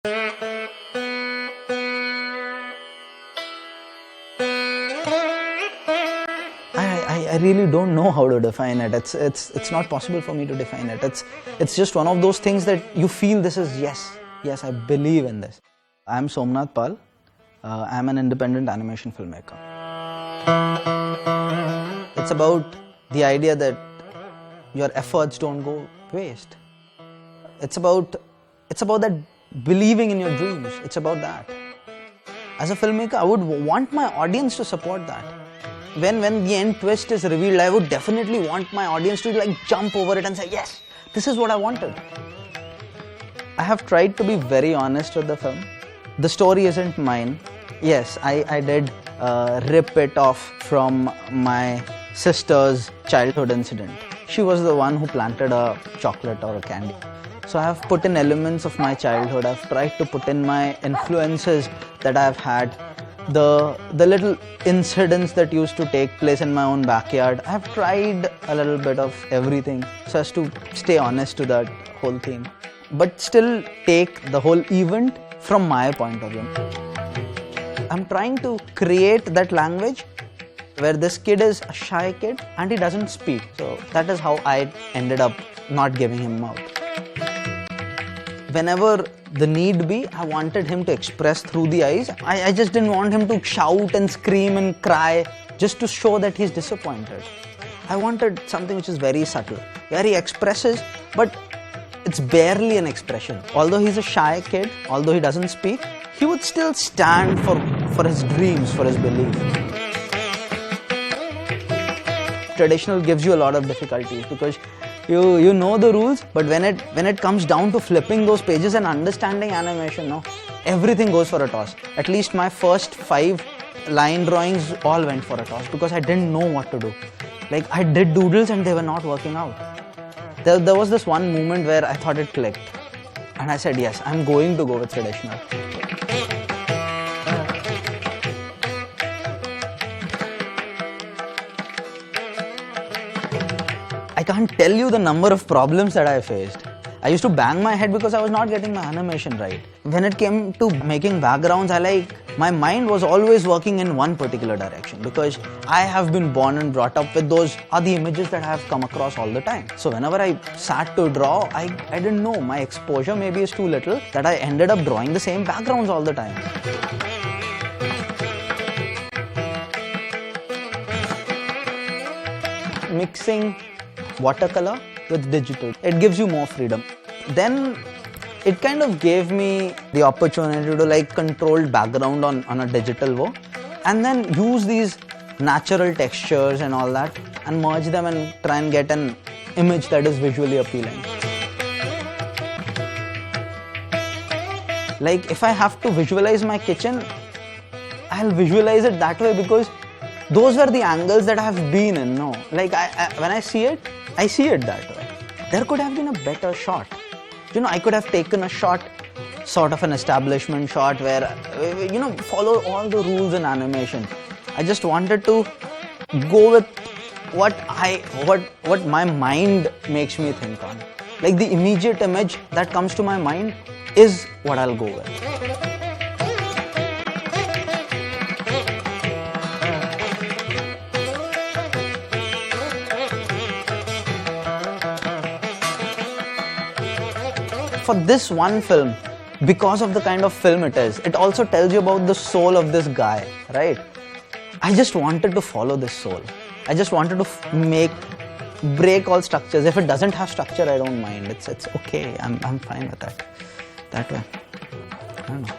I really don't know how to define it. It's not possible for me to define it. It's just one of those things that you feel this is yes, I believe in this. I'm Somnath Pal. I'm an independent animation filmmaker. It's about the idea that your efforts don't go waste. It's about that believing in your dreams. It's about that. As a filmmaker, I would want my audience to support that. When the end twist is revealed, I would definitely want my audience to jump over it and say, yes, this is what I wanted. I have tried to be very honest with the film. The story isn't mine. Yes, I did rip it off from my sister's childhood incident. She was the one who planted a chocolate or a candy. So I have put in elements of my childhood. I've tried to put in my influences that I've had. The little incidents that used to take place in my own backyard. I have tried a little bit of everything so as to stay honest to that whole theme, but still take the whole event from my point of view. I'm trying to create that language where this kid is a shy kid and he doesn't speak. So that is how I ended up not giving him mouth. Whenever the need be, I wanted him to express through the eyes. I just didn't want him to shout and scream and cry just to show that he's disappointed. I wanted something which is very subtle, where he expresses, but it's barely an expression. Although he's a shy kid, although he doesn't speak, he would still stand for his dreams, for his belief. Traditional gives you a lot of difficulties because you know the rules, but when it comes down to flipping those pages and understanding animation, no, everything goes for a toss. At least my first 5 line drawings all went for a toss because I didn't know what to do. I did doodles and they were not working out. There was this one moment where I thought it clicked and I said, yes, I'm going to go with traditional. I can't tell you the number of problems that I faced. I used to bang my head because I was not getting my animation right. When it came to making backgrounds, my mind was always working in one particular direction because I have been born and brought up with those are the images that I have come across all the time. So whenever I sat to draw, I didn't know, my exposure maybe is too little that I ended up drawing the same backgrounds all the time. Mixing watercolor with digital, it gives you more freedom. Then it kind of gave me the opportunity to controlled background on a digital work and then use these natural textures and all that and merge them and try and get an image that is visually appealing. If I have to visualize my kitchen, I'll visualize it that way because those were the angles that I have been in, no? When I see it that way. There could have been a better shot. I could have taken a shot, sort of an establishment shot where, follow all the rules in animation. I just wanted to go with what my mind makes me think on. The immediate image that comes to my mind is what I'll go with. For this one film, because of the kind of film it is, it also tells you about the soul of this guy, right? I just wanted to follow this soul. I just wanted to break all structures. If it doesn't have structure, I don't mind. It's okay. I'm fine with that. That way. I don't know.